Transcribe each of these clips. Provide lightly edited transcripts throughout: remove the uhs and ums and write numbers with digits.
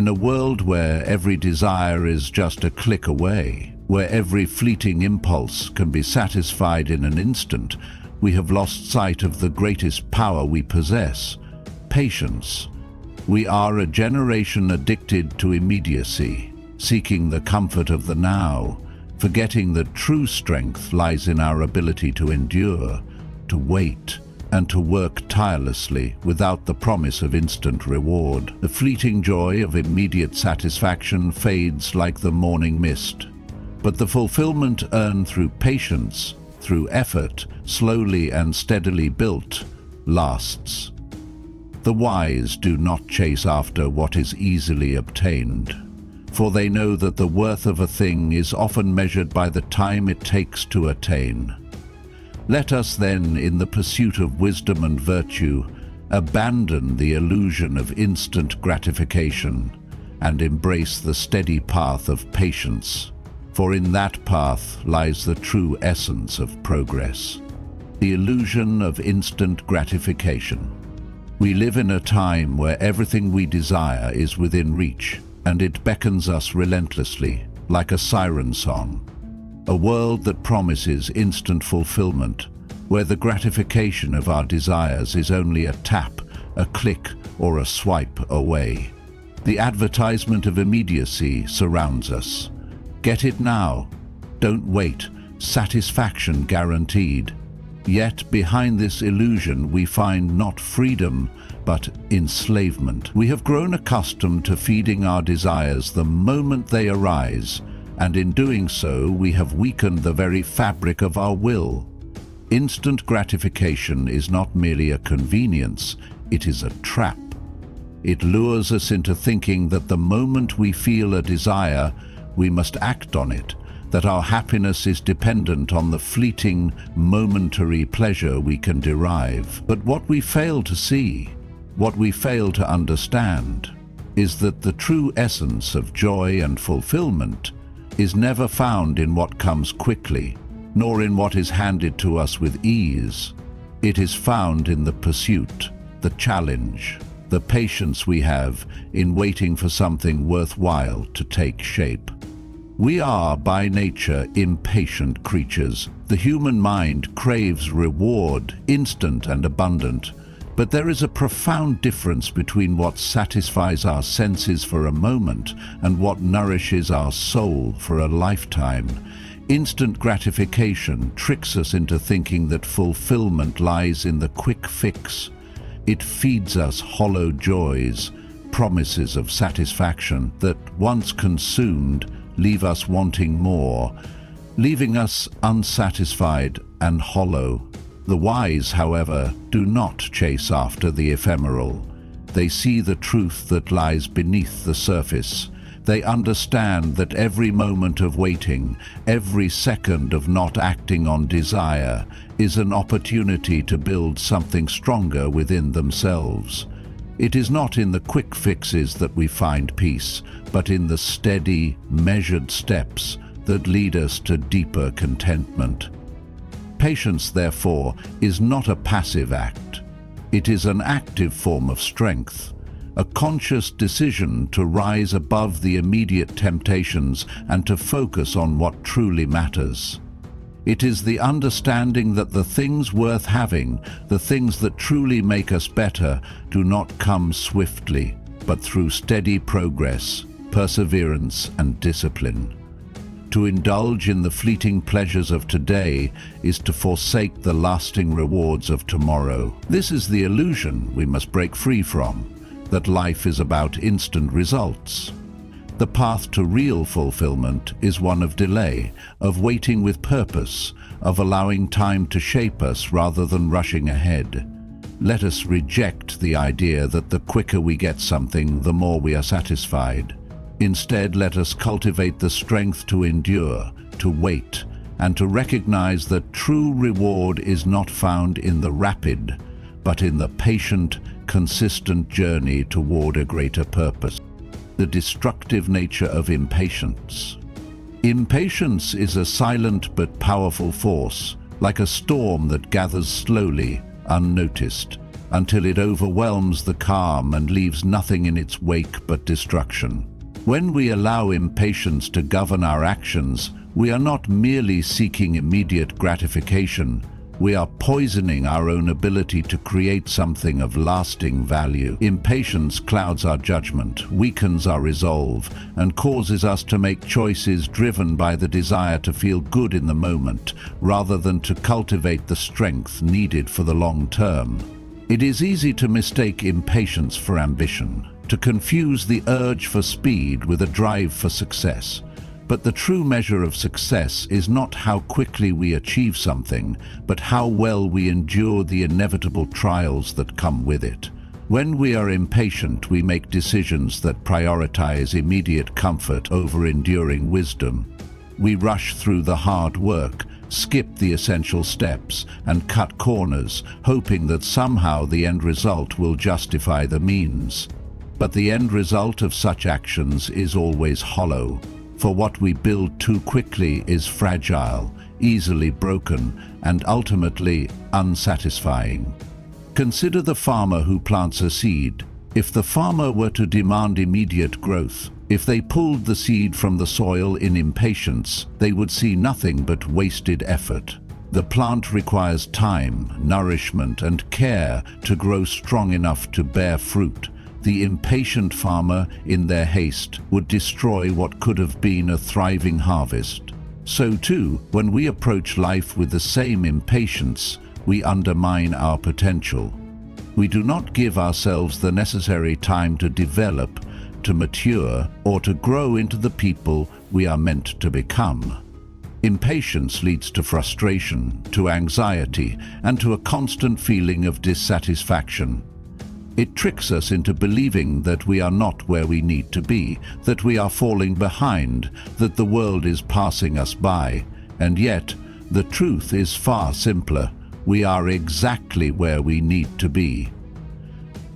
In a world where every desire is just a click away, where every fleeting impulse can be satisfied in an instant, we have lost sight of the greatest power we possess: patience. We are a generation addicted to immediacy, seeking the comfort of the now, forgetting that true strength lies in our ability to endure, to wait, and to work tirelessly without the promise of instant reward. The fleeting joy of immediate satisfaction fades like the morning mist, but the fulfillment earned through patience, through effort, slowly and steadily built, lasts. The wise do not chase after what is easily obtained, for they know that the worth of a thing is often measured by the time it takes to attain. Let us then, in the pursuit of wisdom and virtue, abandon the illusion of instant gratification and embrace the steady path of patience, for in that path lies the true essence of progress. The illusion of instant gratification. We live in a time where everything we desire is within reach, and it beckons us relentlessly, like a siren song. A world that promises instant fulfillment, where the gratification of our desires is only a tap, a click, or a swipe away. The advertisement of immediacy surrounds us. Get it now. Don't wait. Satisfaction guaranteed. Yet behind this illusion we find not freedom, but enslavement. We have grown accustomed to feeding our desires the moment they arise, and in doing so we have weakened the very fabric of our will. Instant gratification is not merely a convenience, it is a trap. It lures us into thinking that the moment we feel a desire, we must act on it, that our happiness is dependent on the fleeting, momentary pleasure we can derive. But what we fail to see, what we fail to understand, is that the true essence of joy and fulfillment is never found in what comes quickly, nor in what is handed to us with ease. It is found in the pursuit, the challenge, the patience we have in waiting for something worthwhile to take shape. We are, by nature, impatient creatures. The human mind craves reward, instant and abundant. But there is a profound difference between what satisfies our senses for a moment and what nourishes our soul for a lifetime. Instant gratification tricks us into thinking that fulfillment lies in the quick fix. It feeds us hollow joys, promises of satisfaction that, once consumed, leave us wanting more, leaving us unsatisfied and hollow. The wise, however, do not chase after the ephemeral. They see the truth that lies beneath the surface. They understand that every moment of waiting, every second of not acting on desire, is an opportunity to build something stronger within themselves. It is not in the quick fixes that we find peace, but in the steady, measured steps that lead us to deeper contentment. Patience, therefore, is not a passive act. It is an active form of strength, a conscious decision to rise above the immediate temptations and to focus on what truly matters. It is the understanding that the things worth having, the things that truly make us better, do not come swiftly, but through steady progress, perseverance, and discipline. To indulge in the fleeting pleasures of today is to forsake the lasting rewards of tomorrow. This is the illusion we must break free from, that life is about instant results. The path to real fulfillment is one of delay, of waiting with purpose, of allowing time to shape us rather than rushing ahead. Let us reject the idea that the quicker we get something, the more we are satisfied. Instead, let us cultivate the strength to endure, to wait, and to recognize that true reward is not found in the rapid, but in the patient, consistent journey toward a greater purpose. The destructive nature of impatience. Impatience is a silent but powerful force, like a storm that gathers slowly, unnoticed. until it overwhelms the calm and leaves nothing in its wake but destruction. When we allow impatience to govern our actions, we are not merely seeking immediate gratification, we are poisoning our own ability to create something of lasting value. Impatience clouds our judgment, weakens our resolve, and causes us to make choices driven by the desire to feel good in the moment, rather than to cultivate the strength needed for the long term. It is easy to mistake impatience for ambition, to confuse the urge for speed with a drive for success. But the true measure of success is not how quickly we achieve something, but how well we endure the inevitable trials that come with it. When we are impatient, we make decisions that prioritize immediate comfort over enduring wisdom. We rush through the hard work, skip the essential steps, and cut corners, hoping that somehow the end result will justify the means. But the end result of such actions is always hollow. For what we build too quickly is fragile, easily broken, and ultimately unsatisfying. Consider the farmer who plants a seed. If the farmer were to demand immediate growth, if they pulled the seed from the soil in impatience, they would see nothing but wasted effort. The plant requires time, nourishment, and care to grow strong enough to bear fruit. The impatient farmer, in their haste, would destroy what could have been a thriving harvest. So too, when we approach life with the same impatience, we undermine our potential. We do not give ourselves the necessary time to develop, to mature, or to grow into the people we are meant to become. Impatience leads to frustration, to anxiety, and to a constant feeling of dissatisfaction. It tricks us into believing that we are not where we need to be, that we are falling behind, that the world is passing us by. And yet, the truth is far simpler. We are exactly where we need to be.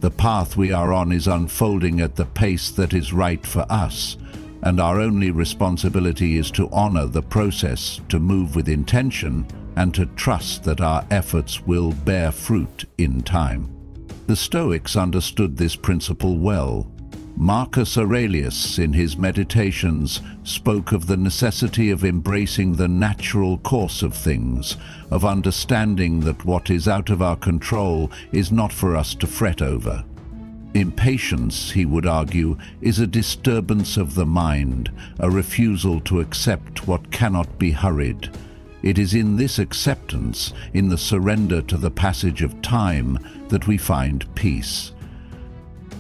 The path we are on is unfolding at the pace that is right for us, and our only responsibility is to honor the process, to move with intention, and to trust that our efforts will bear fruit in time. The Stoics understood this principle well. Marcus Aurelius, in his Meditations, spoke of the necessity of embracing the natural course of things, of understanding that what is out of our control is not for us to fret over. Impatience, he would argue, is a disturbance of the mind, a refusal to accept what cannot be hurried. It is in this acceptance, in the surrender to the passage of time, that we find peace.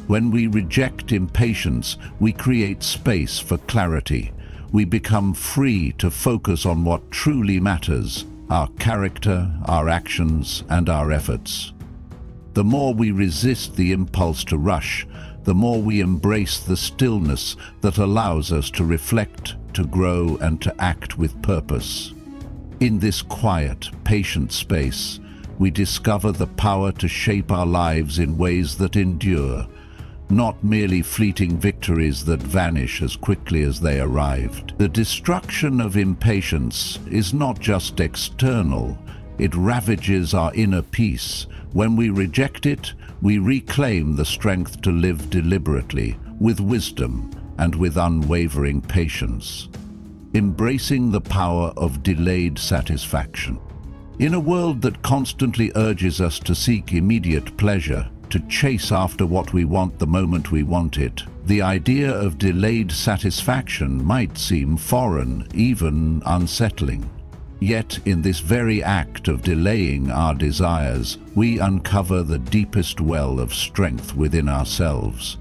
When we reject impatience, we create space for clarity. We become free to focus on what truly matters, our character, our actions, and our efforts. The more we resist the impulse to rush, the more we embrace the stillness that allows us to reflect, to grow, and to act with purpose. In this quiet, patient space, we discover the power to shape our lives in ways that endure, not merely fleeting victories that vanish as quickly as they arrived. The destruction of impatience is not just external, it ravages our inner peace. When we reject it, we reclaim the strength to live deliberately, with wisdom, and with unwavering patience. Embracing the power of delayed satisfaction. In a world that constantly urges us to seek immediate pleasure, to chase after what we want the moment we want it, the idea of delayed satisfaction might seem foreign, even unsettling. Yet, in this very act of delaying our desires, we uncover the deepest well of strength within ourselves.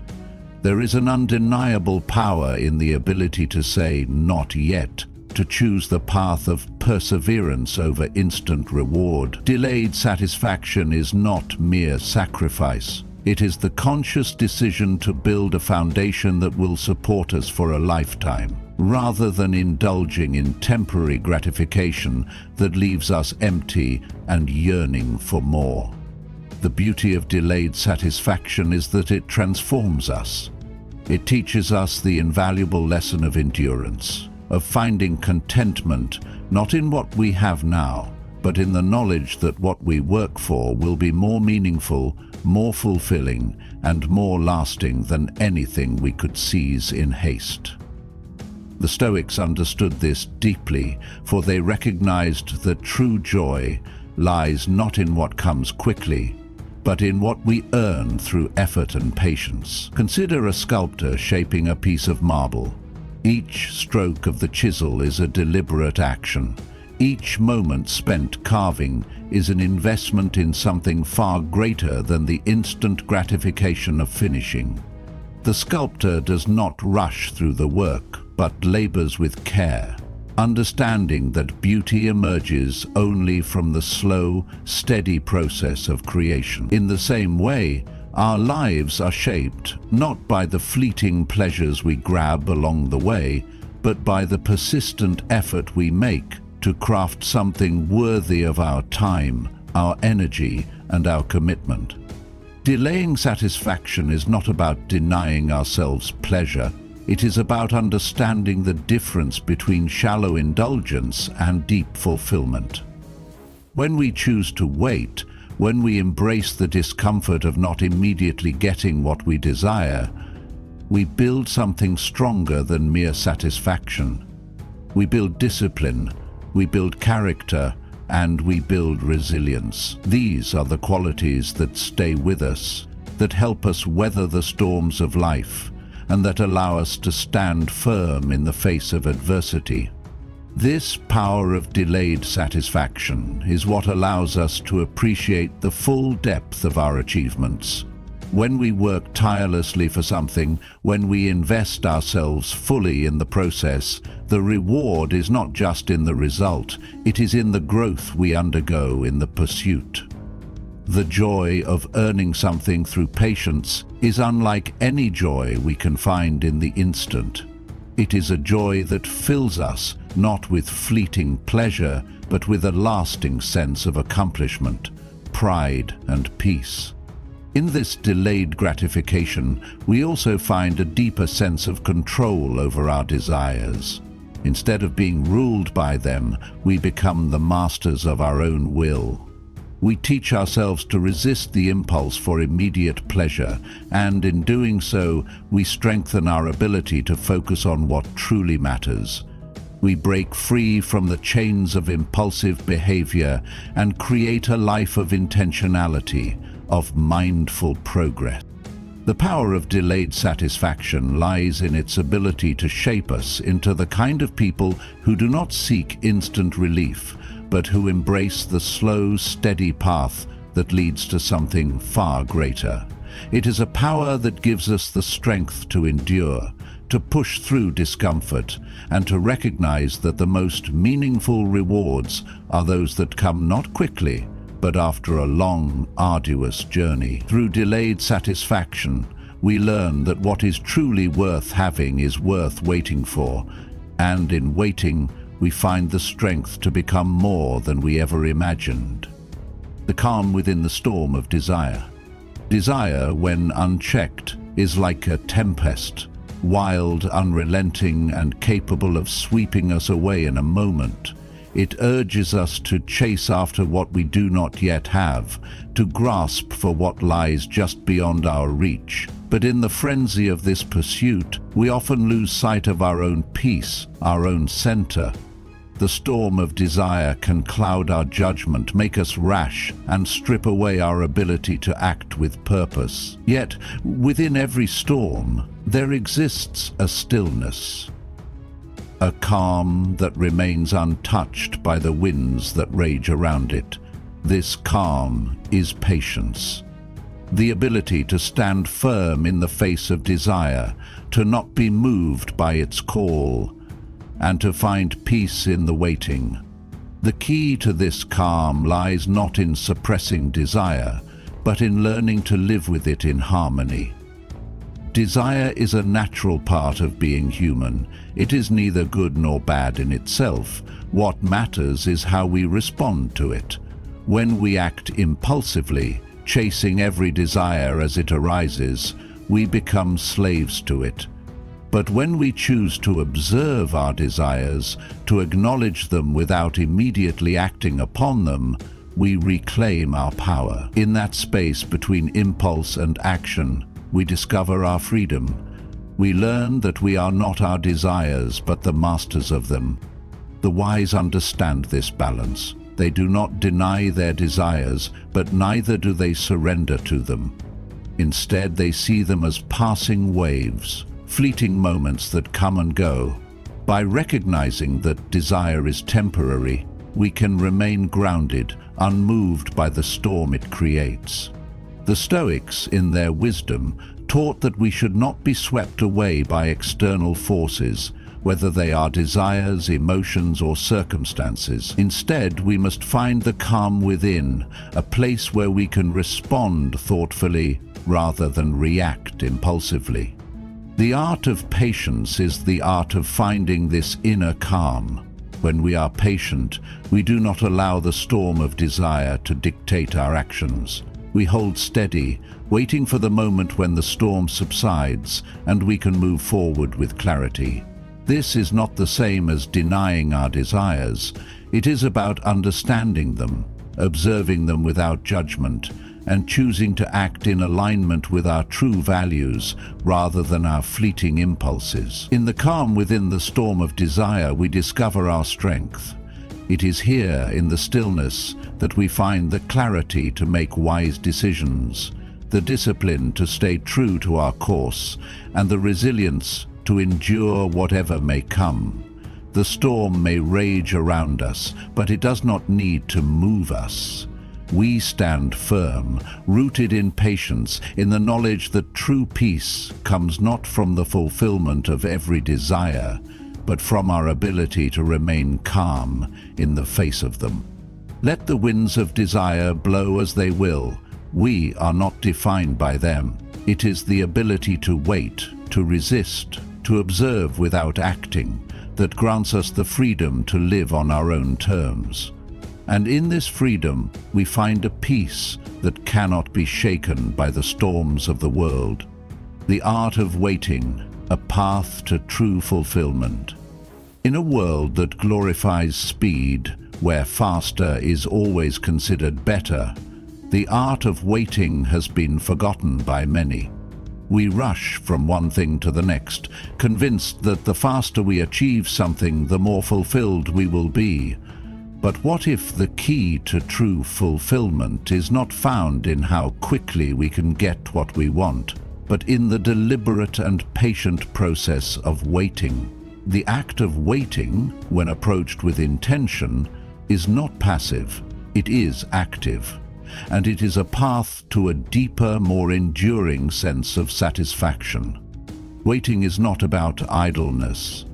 There is an undeniable power in the ability to say, "not yet," to choose the path of perseverance over instant reward. Delayed satisfaction is not mere sacrifice. It is the conscious decision to build a foundation that will support us for a lifetime, rather than indulging in temporary gratification that leaves us empty and yearning for more. The beauty of delayed satisfaction is that it transforms us. It teaches us the invaluable lesson of endurance, of finding contentment not in what we have now, but in the knowledge that what we work for will be more meaningful, more fulfilling, and more lasting than anything we could seize in haste. The Stoics understood this deeply, for they recognized that true joy lies not in what comes quickly, but in what we earn through effort and patience. Consider a sculptor shaping a piece of marble. Each stroke of the chisel is a deliberate action. Each moment spent carving is an investment in something far greater than the instant gratification of finishing. The sculptor does not rush through the work, but labors with care, understanding that beauty emerges only from the slow, steady process of creation. In the same way, our lives are shaped not by the fleeting pleasures we grab along the way, but by the persistent effort we make to craft something worthy of our time, our energy, and our commitment. Delaying satisfaction is not about denying ourselves pleasure. It is about understanding the difference between shallow indulgence and deep fulfillment. When we choose to wait, when we embrace the discomfort of not immediately getting what we desire, we build something stronger than mere satisfaction. We build discipline, we build character, and we build resilience. These are the qualities that stay with us, that help us weather the storms of life, and that allow us to stand firm in the face of adversity. This power of delayed satisfaction is what allows us to appreciate the full depth of our achievements. When we work tirelessly for something, when we invest ourselves fully in the process, the reward is not just in the result, it is in the growth we undergo in the pursuit. The joy of earning something through patience is unlike any joy we can find in the instant. It is a joy that fills us, not with fleeting pleasure, but with a lasting sense of accomplishment, pride, and peace. In this delayed gratification, we also find a deeper sense of control over our desires. Instead of being ruled by them, we become the masters of our own will. We teach ourselves to resist the impulse for immediate pleasure, and in doing so, we strengthen our ability to focus on what truly matters. We break free from the chains of impulsive behavior and create a life of intentionality, of mindful progress. The power of delayed satisfaction lies in its ability to shape us into the kind of people who do not seek instant relief, but who embrace the slow, steady path that leads to something far greater. It is a power that gives us the strength to endure, to push through discomfort, and to recognize that the most meaningful rewards are those that come not quickly, but after a long, arduous journey. Through delayed satisfaction, we learn that what is truly worth having is worth waiting for, and in waiting, we find the strength to become more than we ever imagined. The calm within the storm of desire. Desire, when unchecked, is like a tempest, wild, unrelenting, and capable of sweeping us away in a moment. It urges us to chase after what we do not yet have, to grasp for what lies just beyond our reach. But in the frenzy of this pursuit, we often lose sight of our own peace, our own center. The storm of desire can cloud our judgment, make us rash, and strip away our ability to act with purpose. Yet, within every storm, there exists a stillness, a calm that remains untouched by the winds that rage around it. This calm is patience. The ability to stand firm in the face of desire, to not be moved by its call, and to find peace in the waiting. The key to this calm lies not in suppressing desire, but in learning to live with it in harmony. Desire is a natural part of being human. It is neither good nor bad in itself. What matters is how we respond to it. When we act impulsively, chasing every desire as it arises, we become slaves to it. But when we choose to observe our desires, to acknowledge them without immediately acting upon them, we reclaim our power. In that space between impulse and action, we discover our freedom. We learn that we are not our desires, but the masters of them. The wise understand this balance. They do not deny their desires, but neither do they surrender to them. Instead, they see them as passing waves, fleeting moments that come and go. By recognizing that desire is temporary, we can remain grounded, unmoved by the storm it creates. The Stoics, in their wisdom, taught that we should not be swept away by external forces, whether they are desires, emotions, or circumstances. Instead, we must find the calm within, a place where we can respond thoughtfully rather than react impulsively. The art of patience is the art of finding this inner calm. When we are patient, we do not allow the storm of desire to dictate our actions. We hold steady, waiting for the moment when the storm subsides and we can move forward with clarity. This is not the same as denying our desires. It is about understanding them, observing them without judgment, and choosing to act in alignment with our true values rather than our fleeting impulses. In the calm within the storm of desire, we discover our strength. It is here, in the stillness, that we find the clarity to make wise decisions, the discipline to stay true to our course, and the resilience to endure whatever may come. The storm may rage around us, but it does not need to move us. We stand firm, rooted in patience, in the knowledge that true peace comes not from the fulfillment of every desire, but from our ability to remain calm in the face of them. Let the winds of desire blow as they will. We are not defined by them. It is the ability to wait, to resist, to observe without acting, that grants us the freedom to live on our own terms. And in this freedom, we find a peace that cannot be shaken by the storms of the world. The art of waiting, a path to true fulfillment. In a world that glorifies speed, where faster is always considered better, the art of waiting has been forgotten by many. We rush from one thing to the next, convinced that the faster we achieve something, the more fulfilled we will be. But what if the key to true fulfillment is not found in how quickly we can get what we want, but in the deliberate and patient process of waiting? The act of waiting, when approached with intention, is not passive, it is active. And it is a path to a deeper, more enduring sense of satisfaction. Waiting is not about idleness.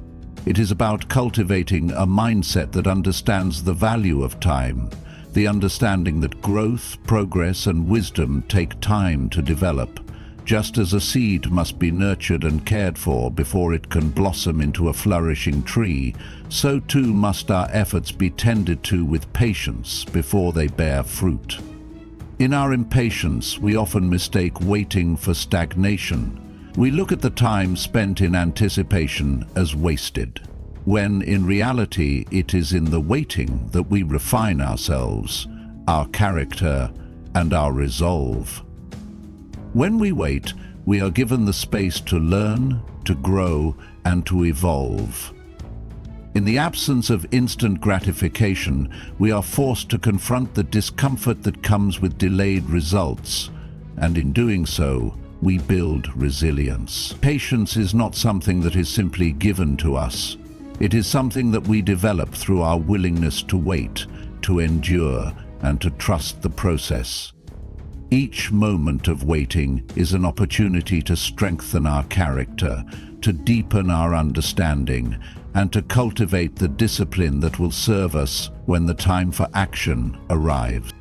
It is about cultivating a mindset that understands the value of time, the understanding that growth, progress, and wisdom take time to develop. Just as a seed must be nurtured and cared for before it can blossom into a flourishing tree, so too must our efforts be tended to with patience before they bear fruit. In our impatience, we often mistake waiting for stagnation. We look at the time spent in anticipation as wasted, when in reality it is in the waiting that we refine ourselves, our character, and our resolve. When we wait, we are given the space to learn, to grow, and to evolve. In the absence of instant gratification, we are forced to confront the discomfort that comes with delayed results, and in doing so, we build resilience. Patience is not something that is simply given to us. It is something that we develop through our willingness to wait, to endure, and to trust the process. Each moment of waiting is an opportunity to strengthen our character, to deepen our understanding, and to cultivate the discipline that will serve us when the time for action arrives.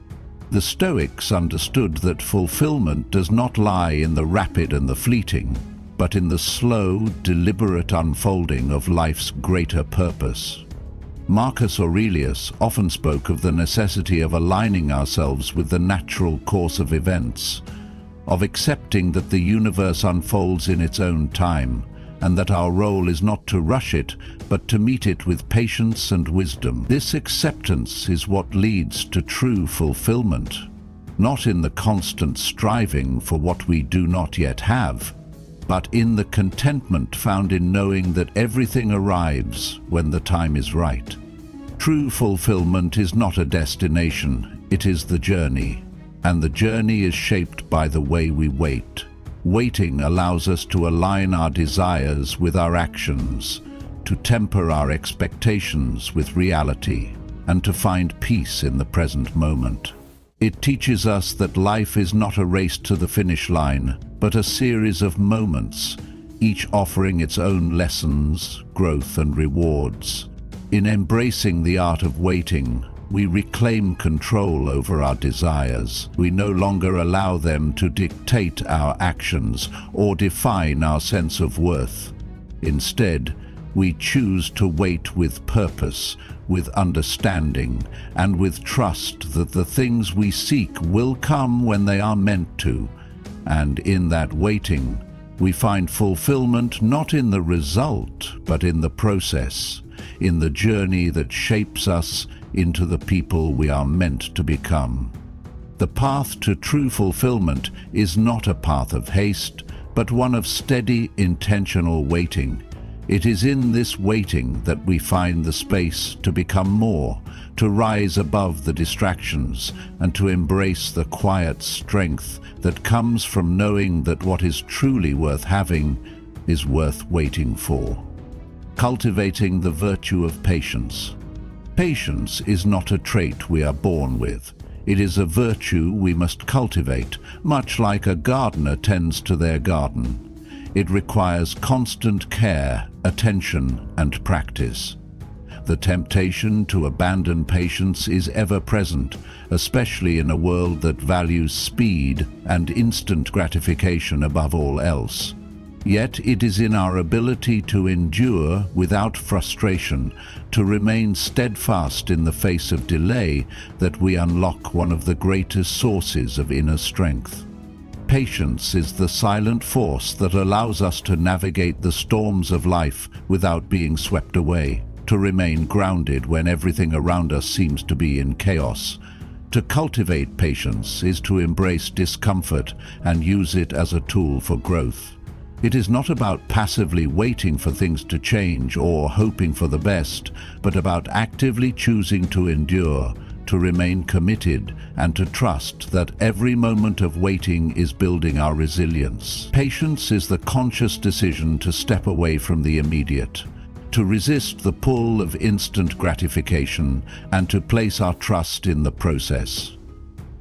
The Stoics understood that fulfillment does not lie in the rapid and the fleeting, but in the slow, deliberate unfolding of life's greater purpose. Marcus Aurelius often spoke of the necessity of aligning ourselves with the natural course of events, of accepting that the universe unfolds in its own time, and that our role is not to rush it, but to meet it with patience and wisdom. This acceptance is what leads to true fulfillment, not in the constant striving for what we do not yet have, but in the contentment found in knowing that everything arrives when the time is right. True fulfillment is not a destination, it is the journey, and the journey is shaped by the way we wait. Waiting allows us to align our desires with our actions, to temper our expectations with reality, and to find peace in the present moment. It teaches us that life is not a race to the finish line, but a series of moments, each offering its own lessons, growth, and rewards. In embracing the art of waiting, we reclaim control over our desires. We no longer allow them to dictate our actions or define our sense of worth. Instead, we choose to wait with purpose, with understanding, and with trust that the things we seek will come when they are meant to. And in that waiting, we find fulfillment not in the result, but in the process, in the journey that shapes us into the people we are meant to become. The path to true fulfillment is not a path of haste, but one of steady, intentional waiting. It is in this waiting that we find the space to become more, to rise above the distractions, and to embrace the quiet strength that comes from knowing that what is truly worth having is worth waiting for. Cultivating the virtue of patience. Patience is not a trait we are born with. It is a virtue we must cultivate, much like a gardener tends to their garden. It requires constant care, attention, and practice. The temptation to abandon patience is ever present, especially in a world that values speed and instant gratification above all else. Yet it is in our ability to endure without frustration, to remain steadfast in the face of delay, that we unlock one of the greatest sources of inner strength. Patience is the silent force that allows us to navigate the storms of life without being swept away, to remain grounded when everything around us seems to be in chaos. To cultivate patience is to embrace discomfort and use it as a tool for growth. It is not about passively waiting for things to change or hoping for the best, but about actively choosing to endure, to remain committed, and to trust that every moment of waiting is building our resilience. Patience is the conscious decision to step away from the immediate, to resist the pull of instant gratification, and to place our trust in the process.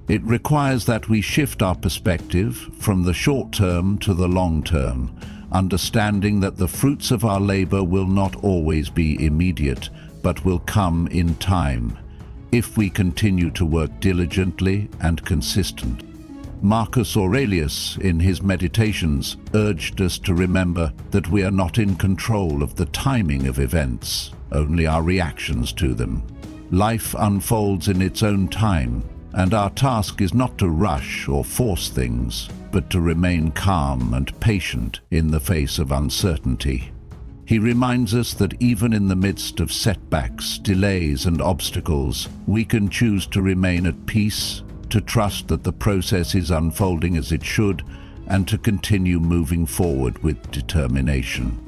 It requires that we shift our perspective from the short term to the long term, understanding that the fruits of our labor will not always be immediate, but will come in time, if we continue to work diligently and consistently. Marcus Aurelius, in his Meditations, urged us to remember that we are not in control of the timing of events, only our reactions to them. Life unfolds in its own time, and our task is not to rush or force things, but to remain calm and patient in the face of uncertainty. He reminds us that even in the midst of setbacks, delays, and obstacles, we can choose to remain at peace, to trust that the process is unfolding as it should, and to continue moving forward with determination.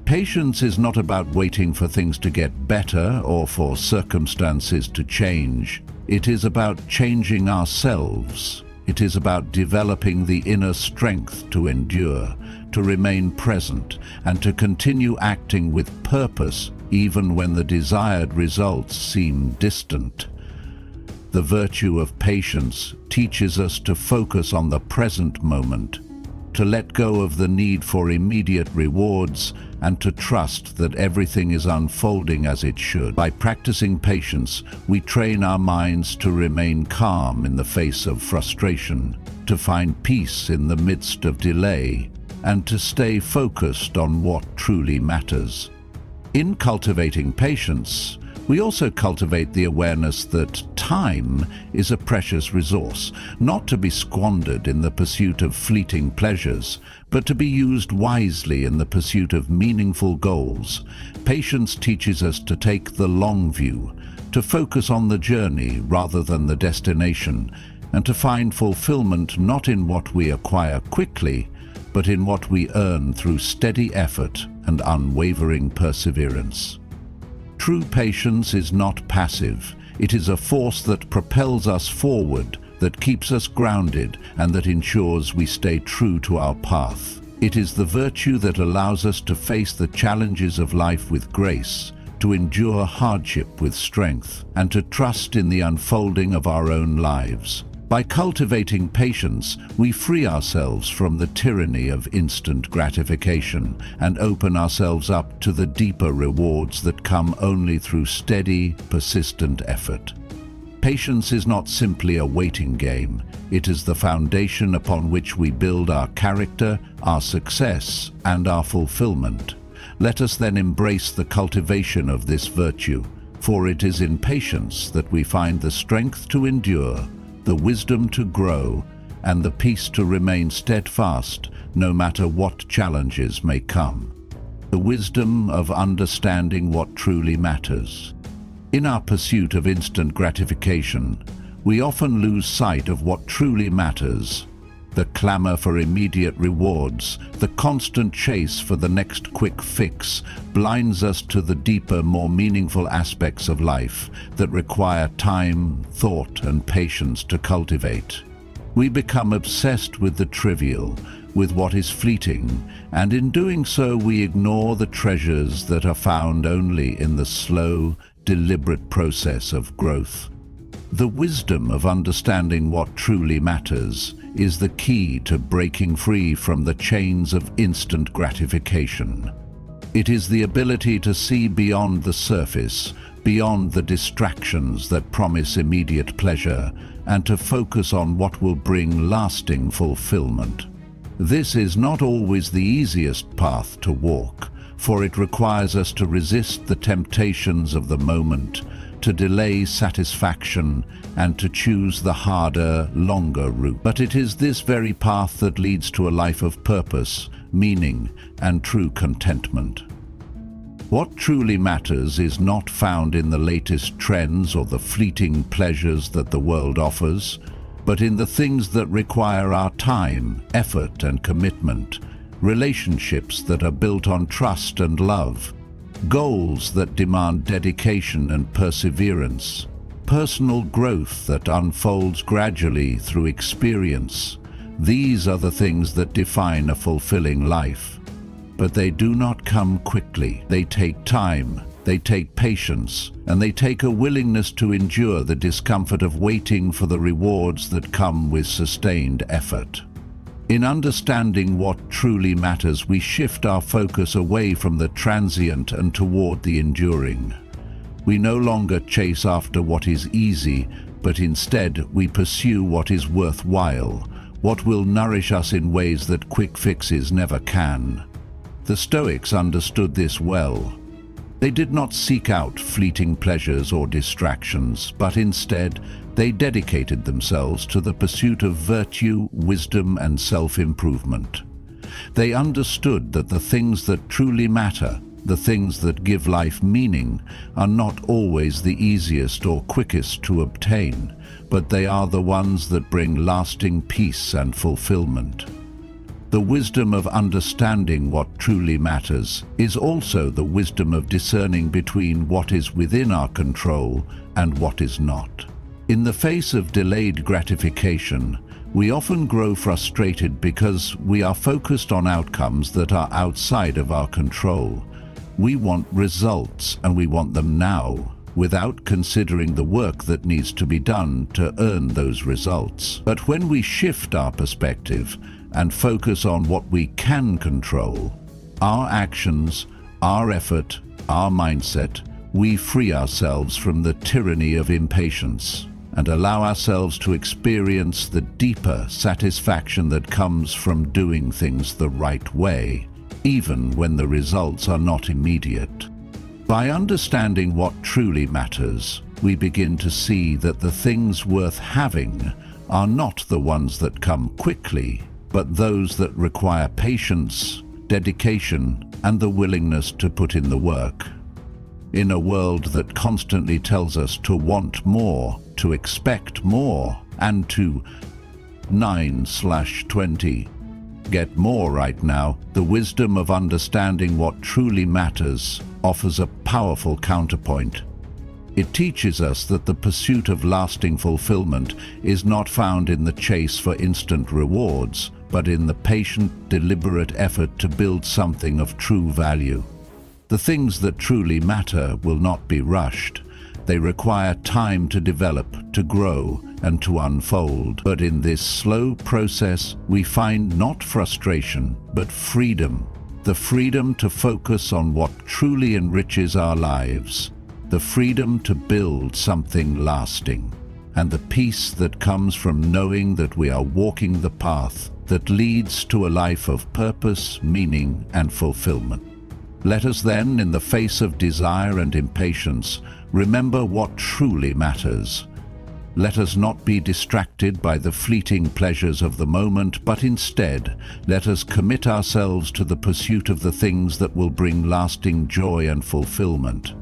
Patience is not about waiting for things to get better or for circumstances to change. It is about changing ourselves. It is about developing the inner strength to endure, to remain present, and to continue acting with purpose even when the desired results seem distant. The virtue of patience teaches us to focus on the present moment, to let go of the need for immediate rewards, and to trust that everything is unfolding as it should. By practicing patience, we train our minds to remain calm in the face of frustration, to find peace in the midst of delay, and to stay focused on what truly matters. In cultivating patience, We also cultivate the awareness that time is a precious resource, not to be squandered in the pursuit of fleeting pleasures, but to be used wisely in the pursuit of meaningful goals. Patience teaches us to take the long view, to focus on the journey rather than the destination, and to find fulfillment not in what we acquire quickly, but in what we earn through steady effort and unwavering perseverance. True patience is not passive. It is a force that propels us forward, that keeps us grounded, and that ensures we stay true to our path. It is the virtue that allows us to face the challenges of life with grace, to endure hardship with strength, and to trust in the unfolding of our own lives. By cultivating patience, we free ourselves from the tyranny of instant gratification and open ourselves up to the deeper rewards that come only through steady, persistent effort. Patience is not simply a waiting game. It is the foundation upon which we build our character, our success, and our fulfillment. Let us then embrace the cultivation of this virtue, for it is in patience that we find the strength to endure, the wisdom to grow, and the peace to remain steadfast no matter what challenges may come. The wisdom of understanding what truly matters. In our pursuit of instant gratification, we often lose sight of what truly matters. The clamor for immediate rewards, the constant chase for the next quick fix, blinds us to the deeper, more meaningful aspects of life that require time, thought, and patience to cultivate. We become obsessed with the trivial, with what is fleeting, and in doing so we ignore the treasures that are found only in the slow, deliberate process of growth. The wisdom of understanding what truly matters is the key to breaking free from the chains of instant gratification. It is the ability to see beyond the surface, beyond the distractions that promise immediate pleasure, and to focus on what will bring lasting fulfillment. This is not always the easiest path to walk, for it requires us to resist the temptations of the moment, to delay satisfaction, and to choose the harder, longer route. But it is this very path that leads to a life of purpose, meaning, and true contentment. What truly matters is not found in the latest trends or the fleeting pleasures that the world offers, but in the things that require our time, effort, and commitment, relationships that are built on trust and love, goals that demand dedication and perseverance, personal growth that unfolds gradually through experience. These are the things that define a fulfilling life. But they do not come quickly. They take time, they take patience, and they take a willingness to endure the discomfort of waiting for the rewards that come with sustained effort. In understanding what truly matters, we shift our focus away from the transient and toward the enduring. We no longer chase after what is easy, but instead we pursue what is worthwhile, what will nourish us in ways that quick fixes never can. The Stoics understood this well. They did not seek out fleeting pleasures or distractions, but instead they dedicated themselves to the pursuit of virtue, wisdom, and self-improvement. They understood that the things that truly matter, the things that give life meaning, are not always the easiest or quickest to obtain, but they are the ones that bring lasting peace and fulfillment. The wisdom of understanding what truly matters is also the wisdom of discerning between what is within our control and what is not. In the face of delayed gratification, we often grow frustrated because we are focused on outcomes that are outside of our control. We want results, and we want them now, without considering the work that needs to be done to earn those results. But when we shift our perspective and focus on what we can control, our actions, our effort, our mindset, we free ourselves from the tyranny of impatience and allow ourselves to experience the deeper satisfaction that comes from doing things the right way, even when the results are not immediate. By understanding what truly matters, we begin to see that the things worth having are not the ones that come quickly, but those that require patience, dedication, and the willingness to put in the work. In a world that constantly tells us to want more, to expect more, and to 9/20 get more right now, the wisdom of understanding what truly matters offers a powerful counterpoint. It teaches us that the pursuit of lasting fulfillment is not found in the chase for instant rewards, but in the patient, deliberate effort to build something of true value. The things that truly matter will not be rushed. They require time to develop, to grow, and to unfold. But in this slow process, we find not frustration, but freedom. The freedom to focus on what truly enriches our lives. The freedom to build something lasting. And the peace that comes from knowing that we are walking the path that leads to a life of purpose, meaning, and fulfillment. Let us then, in the face of desire and impatience, remember what truly matters. Let us not be distracted by the fleeting pleasures of the moment, but instead, let us commit ourselves to the pursuit of the things that will bring lasting joy and fulfillment.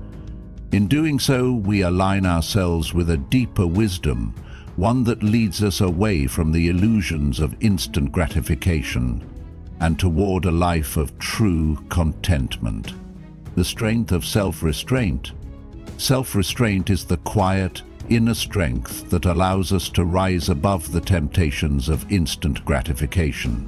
In doing so, we align ourselves with a deeper wisdom, one that leads us away from the illusions of instant gratification and toward a life of true contentment. The strength of self-restraint. Self-restraint is the quiet, inner strength that allows us to rise above the temptations of instant gratification.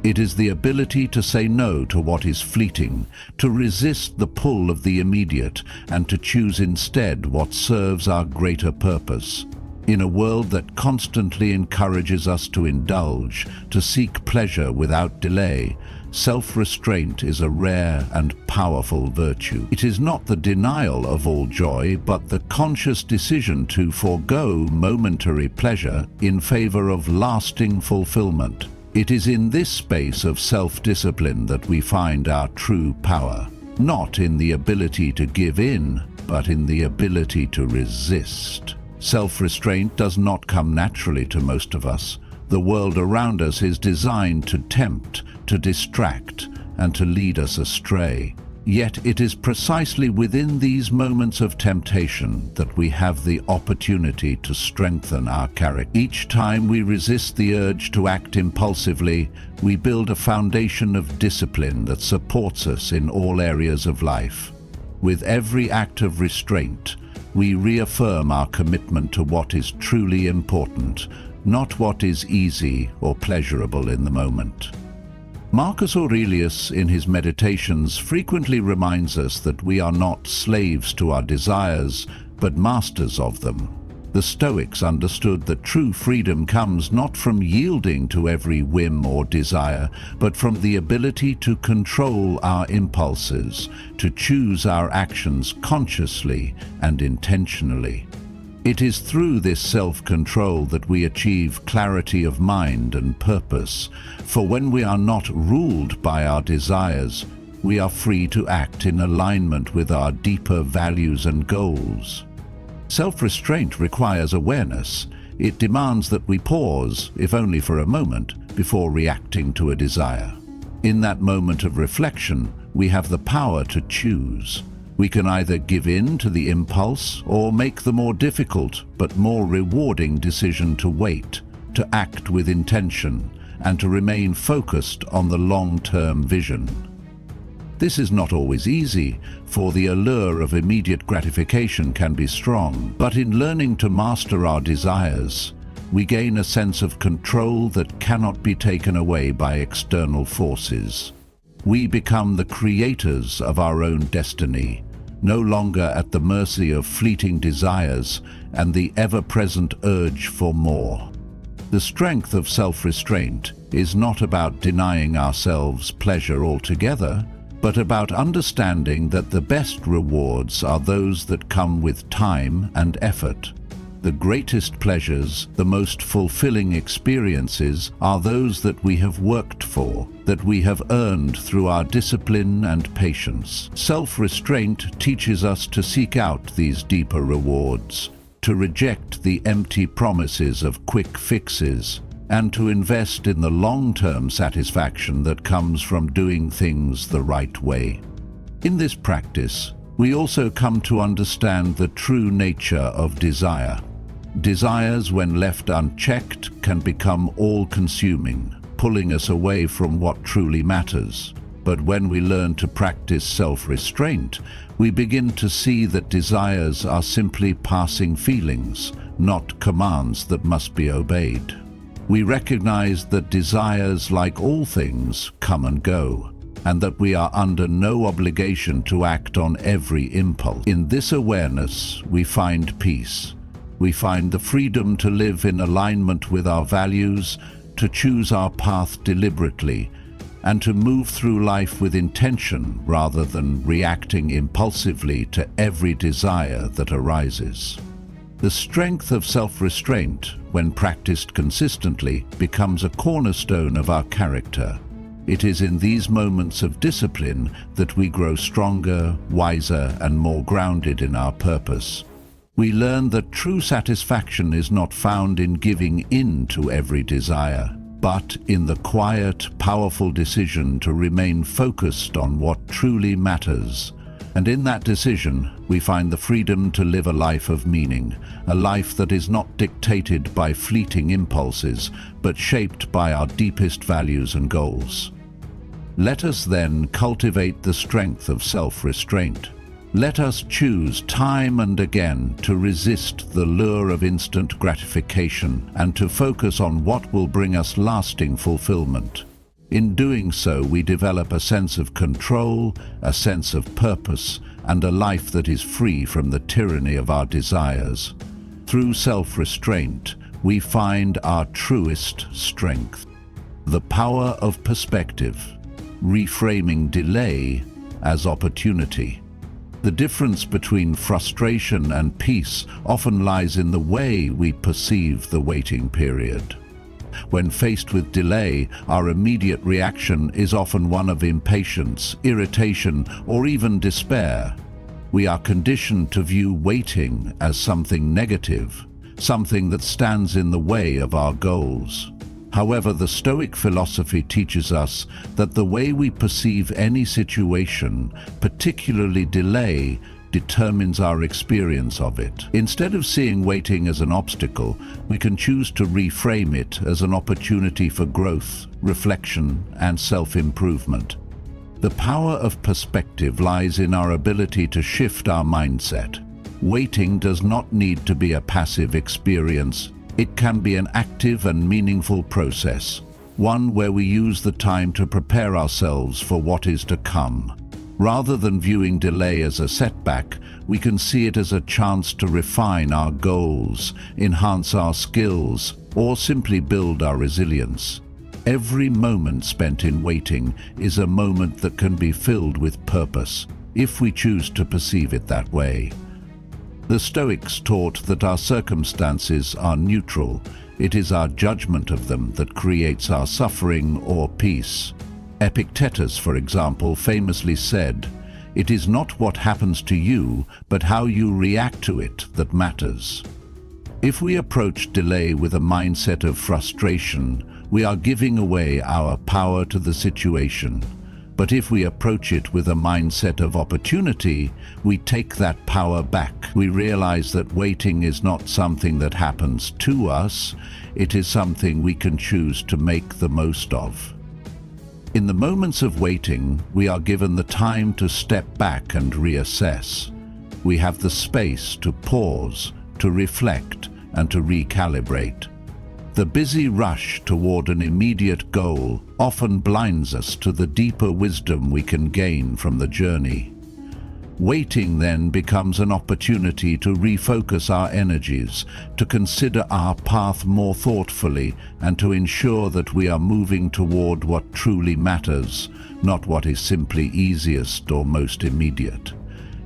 It is the ability to say no to what is fleeting, to resist the pull of the immediate, and to choose instead what serves our greater purpose. In a world that constantly encourages us to indulge, to seek pleasure without delay, self-restraint is a rare and powerful virtue. It is not the denial of all joy, but the conscious decision to forego momentary pleasure in favor of lasting fulfillment. It is in this space of self-discipline that we find our true power, not in the ability to give in, but in the ability to resist. Self-restraint does not come naturally to most of us. The world around us is designed to tempt, to distract, and to lead us astray. Yet it is precisely within these moments of temptation that we have the opportunity to strengthen our character. Each time we resist the urge to act impulsively, we build a foundation of discipline that supports us in all areas of life. With every act of restraint, we reaffirm our commitment to what is truly important, not what is easy or pleasurable in the moment. Marcus Aurelius, in his Meditations, frequently reminds us that we are not slaves to our desires, but masters of them. The Stoics understood that true freedom comes not from yielding to every whim or desire, but from the ability to control our impulses, to choose our actions consciously and intentionally. It is through this self-control that we achieve clarity of mind and purpose, for when we are not ruled by our desires, we are free to act in alignment with our deeper values and goals. Self-restraint requires awareness. It demands that we pause, if only for a moment, before reacting to a desire. In that moment of reflection, we have the power to choose. We can either give in to the impulse or make the more difficult but more rewarding decision to wait, to act with intention, and to remain focused on the long-term vision. This is not always easy, for the allure of immediate gratification can be strong, but in learning to master our desires, we gain a sense of control that cannot be taken away by external forces. We become the creators of our own destiny, no longer at the mercy of fleeting desires and the ever-present urge for more. The strength of self-restraint is not about denying ourselves pleasure altogether, but about understanding that the best rewards are those that come with time and effort. The greatest pleasures, the most fulfilling experiences are those that we have worked for, that we have earned through our discipline and patience. Self-restraint teaches us to seek out these deeper rewards, to reject the empty promises of quick fixes, and to invest in the long-term satisfaction that comes from doing things the right way. In this practice, we also come to understand the true nature of desire. Desires, when left unchecked, can become all-consuming, pulling us away from what truly matters. But when we learn to practice self-restraint, we begin to see that desires are simply passing feelings, not commands that must be obeyed. We recognize that desires, like all things, come and go, and that we are under no obligation to act on every impulse. In this awareness, we find peace. We find the freedom to live in alignment with our values, to choose our path deliberately, and to move through life with intention rather than reacting impulsively to every desire that arises. The strength of self-restraint, when practiced consistently, becomes a cornerstone of our character. It is in these moments of discipline that we grow stronger, wiser, and more grounded in our purpose. We learn that true satisfaction is not found in giving in to every desire, but in the quiet, powerful decision to remain focused on what truly matters. And in that decision, we find the freedom to live a life of meaning, a life that is not dictated by fleeting impulses, but shaped by our deepest values and goals. Let us then cultivate the strength of self-restraint. Let us choose time and again to resist the lure of instant gratification and to focus on what will bring us lasting fulfillment. In doing so, we develop a sense of control, a sense of purpose, and a life that is free from the tyranny of our desires. Through self-restraint, we find our truest strength. The power of perspective, reframing delay as opportunity. The difference between frustration and peace often lies in the way we perceive the waiting period. When faced with delay, our immediate reaction is often one of impatience, irritation, or even despair. We are conditioned to view waiting as something negative, something that stands in the way of our goals. However, the Stoic philosophy teaches us that the way we perceive any situation, particularly delay, determines our experience of it. Instead of seeing waiting as an obstacle, we can choose to reframe it as an opportunity for growth, reflection, and self-improvement. The power of perspective lies in our ability to shift our mindset. Waiting does not need to be a passive experience. It can be an active and meaningful process, one where we use the time to prepare ourselves for what is to come. Rather than viewing delay as a setback, we can see it as a chance to refine our goals, enhance our skills, or simply build our resilience. Every moment spent in waiting is a moment that can be filled with purpose, if we choose to perceive it that way. The Stoics taught that our circumstances are neutral. It is our judgment of them that creates our suffering or peace. Epictetus, for example, famously said, "It is not what happens to you, but how you react to it that matters." If we approach delay with a mindset of frustration, we are giving away our power to the situation. But if we approach it with a mindset of opportunity, we take that power back. We realize that waiting is not something that happens to us, it is something we can choose to make the most of. In the moments of waiting, we are given the time to step back and reassess. We have the space to pause, to reflect, and to recalibrate. The busy rush toward an immediate goal often blinds us to the deeper wisdom we can gain from the journey. Waiting then becomes an opportunity to refocus our energies, to consider our path more thoughtfully, and to ensure that we are moving toward what truly matters, not what is simply easiest or most immediate.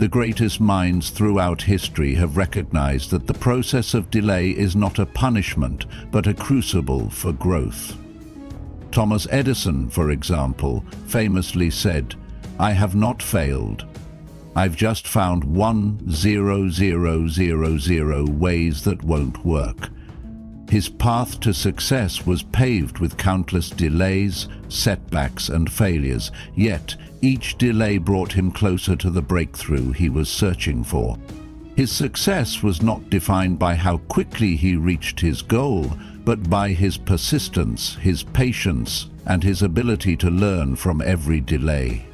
The greatest minds throughout history have recognized that the process of delay is not a punishment, but a crucible for growth. Thomas Edison, for example, famously said, "I have not failed. I've just found 1,0,0,0,0 ways that won't work." His path to success was paved with countless delays, setbacks, and failures, yet each delay brought him closer to the breakthrough he was searching for. His success was not defined by how quickly he reached his goal, but by his persistence, his patience, and his ability to learn from every delay.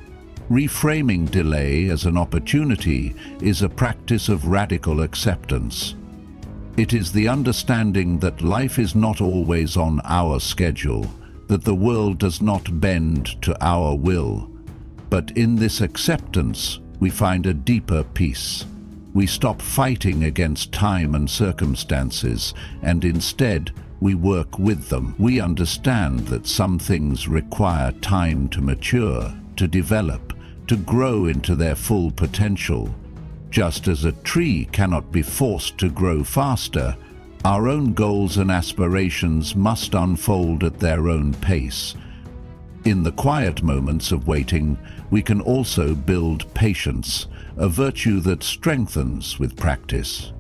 Reframing delay as an opportunity is a practice of radical acceptance. It is the understanding that life is not always on our schedule, that the world does not bend to our will. But in this acceptance, we find a deeper peace. We stop fighting against time and circumstances, and instead, we work with them. We understand that some things require time to mature, to develop, to grow into their full potential. Just as a tree cannot be forced to grow faster, our own goals and aspirations must unfold at their own pace. In the quiet moments of waiting, we can also build patience, a virtue that strengthens with practice.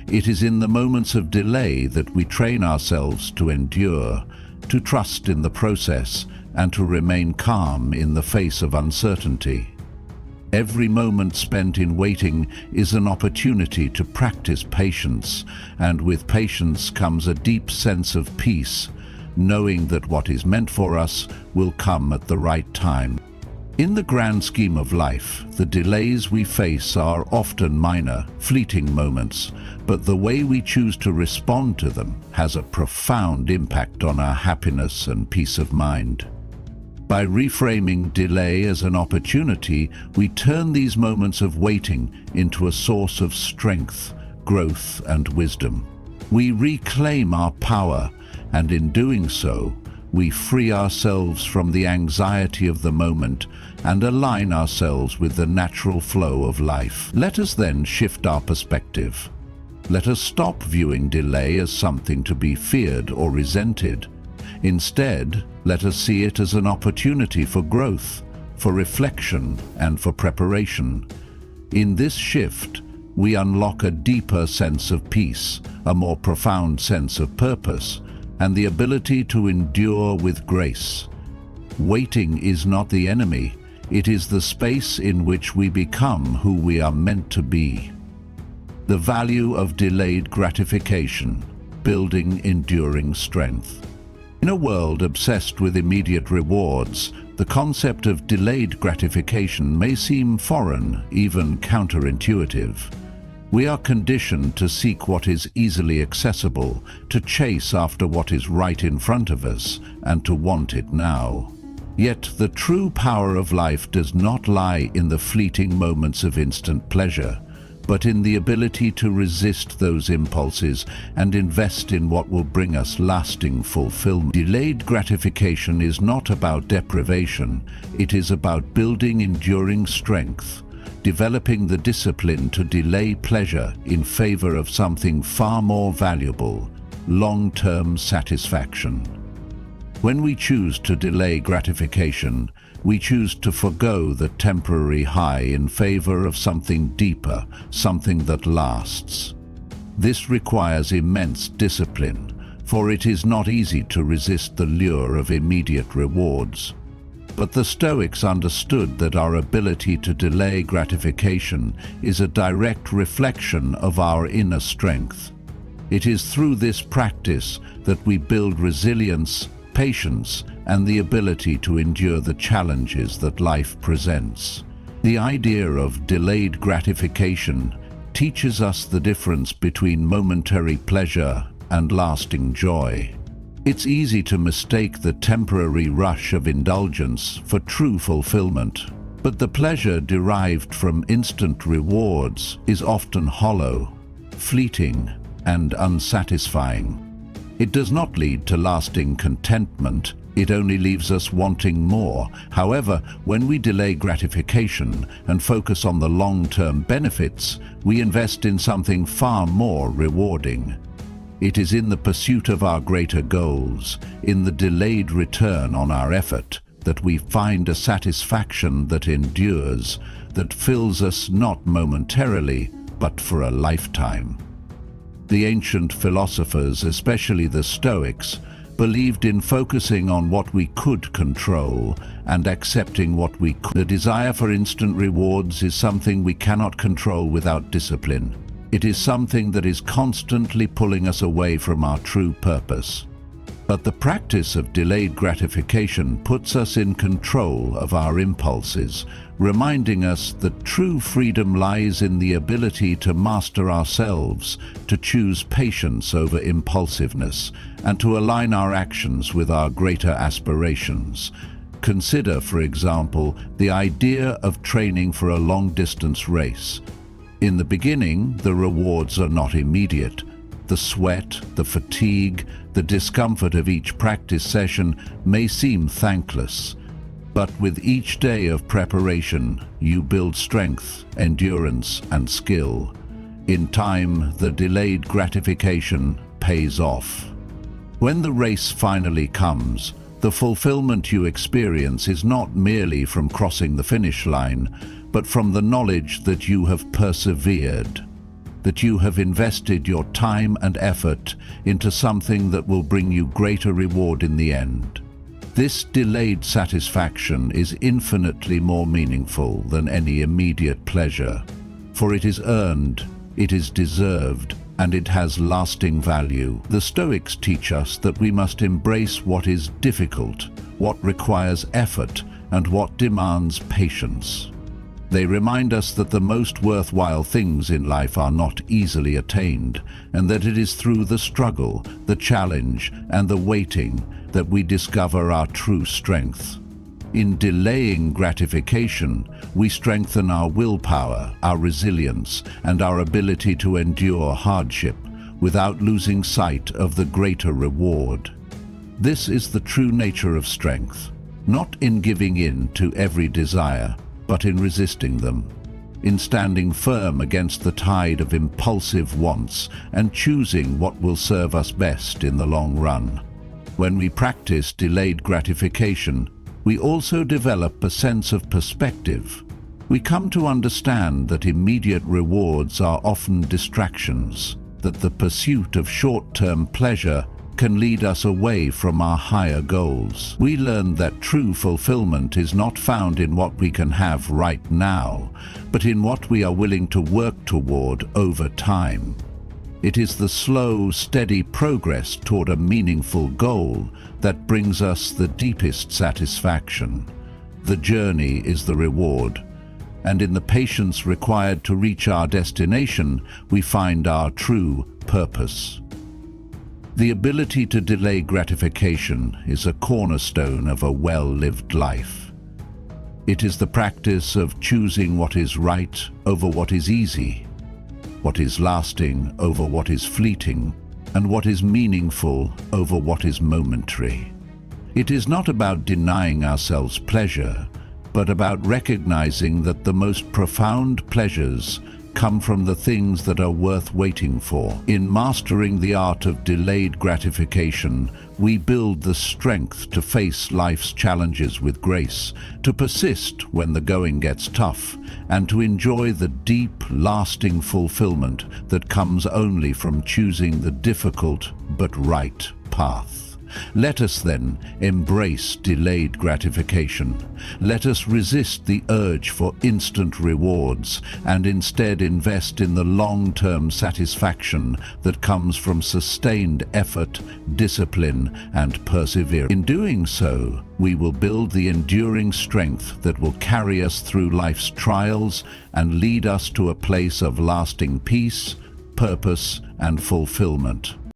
It is in the moments of delay that we train ourselves to endure, to trust in the process, and to remain calm in the face of uncertainty. Every moment spent in waiting is an opportunity to practice patience, and with patience comes a deep sense of peace, knowing that what is meant for us will come at the right time. In the grand scheme of life, the delays we face are often minor, fleeting moments, but the way we choose to respond to them has a profound impact on our happiness and peace of mind. By reframing delay as an opportunity, we turn these moments of waiting into a source of strength, growth, and wisdom. We reclaim our power, and in doing so, we free ourselves from the anxiety of the moment and align ourselves with the natural flow of life. Let us then shift our perspective. Let us stop viewing delay as something to be feared or resented. Instead, let us see it as an opportunity for growth, for reflection, and for preparation. In this shift, we unlock a deeper sense of peace, a more profound sense of purpose, and the ability to endure with grace. Waiting is not the enemy, it is the space in which we become who we are meant to be. The value of delayed gratification, building enduring strength. In a world obsessed with immediate rewards, the concept of delayed gratification may seem foreign, even counterintuitive. We are conditioned to seek what is easily accessible, to chase after what is right in front of us, and to want it now. Yet the true power of life does not lie in the fleeting moments of instant pleasure, but in the ability to resist those impulses and invest in what will bring us lasting fulfillment. Delayed gratification is not about deprivation, it is about building enduring strength, developing the discipline to delay pleasure in favor of something far more valuable, long-term satisfaction. When we choose to delay gratification, we choose to forgo the temporary high in favor of something deeper, something that lasts. This requires immense discipline, for it is not easy to resist the lure of immediate rewards. But the Stoics understood that our ability to delay gratification is a direct reflection of our inner strength. It is through this practice that we build resilience, patience, and the ability to endure the challenges that life presents. The idea of delayed gratification teaches us the difference between momentary pleasure and lasting joy. It's easy to mistake the temporary rush of indulgence for true fulfillment, but the pleasure derived from instant rewards is often hollow, fleeting, and unsatisfying. It does not lead to lasting contentment, It only leaves us wanting more. However, when we delay gratification and focus on the long-term benefits, we invest in something far more rewarding. It is in the pursuit of our greater goals, in the delayed return on our effort, that we find a satisfaction that endures, that fills us not momentarily, but for a lifetime. The ancient philosophers, especially the Stoics, believed in focusing on what we could control and accepting what we could. The desire for instant rewards is something we cannot control without discipline. It is something that is constantly pulling us away from our true purpose. But the practice of delayed gratification puts us in control of our impulses, reminding us that true freedom lies in the ability to master ourselves, to choose patience over impulsiveness, and to align our actions with our greater aspirations. Consider, for example, the idea of training for a long-distance race. In the beginning, the rewards are not immediate. The sweat, the fatigue, the discomfort of each practice session may seem thankless. But with each day of preparation, you build strength, endurance, and skill. In time, the delayed gratification pays off. When the race finally comes, the fulfillment you experience is not merely from crossing the finish line, but from the knowledge that you have persevered, that you have invested your time and effort into something that will bring you greater reward in the end. This delayed satisfaction is infinitely more meaningful than any immediate pleasure, for it is earned, it is deserved, and it has lasting value. The Stoics teach us that we must embrace what is difficult, what requires effort, and what demands patience. They remind us that the most worthwhile things in life are not easily attained, and that it is through the struggle, the challenge, and the waiting that we discover our true strength. In delaying gratification, we strengthen our willpower, our resilience, and our ability to endure hardship without losing sight of the greater reward. This is the true nature of strength, not in giving in to every desire, but in resisting them, in standing firm against the tide of impulsive wants and choosing what will serve us best in the long run. When we practice delayed gratification, we also develop a sense of perspective. We come to understand that immediate rewards are often distractions, that the pursuit of short-term pleasure can lead us away from our higher goals. We learn that true fulfillment is not found in what we can have right now, but in what we are willing to work toward over time. It is the slow, steady progress toward a meaningful goal that brings us the deepest satisfaction. The journey is the reward, and in the patience required to reach our destination, we find our true purpose. The ability to delay gratification is a cornerstone of a well-lived life. It is the practice of choosing what is right over what is easy, what is lasting over what is fleeting, and what is meaningful over what is momentary. It is not about denying ourselves pleasure, but about recognizing that the most profound pleasures come from the things that are worth waiting for. In mastering the art of delayed gratification, we build the strength to face life's challenges with grace, to persist when the going gets tough, and to enjoy the deep, lasting fulfillment that comes only from choosing the difficult but right path. Let us then embrace delayed gratification. Let us resist the urge for instant rewards and instead invest in the long-term satisfaction that comes from sustained effort, discipline, and perseverance. In doing so, we will build the enduring strength that will carry us through life's trials and lead us to a place of lasting peace, purpose, and fulfillment.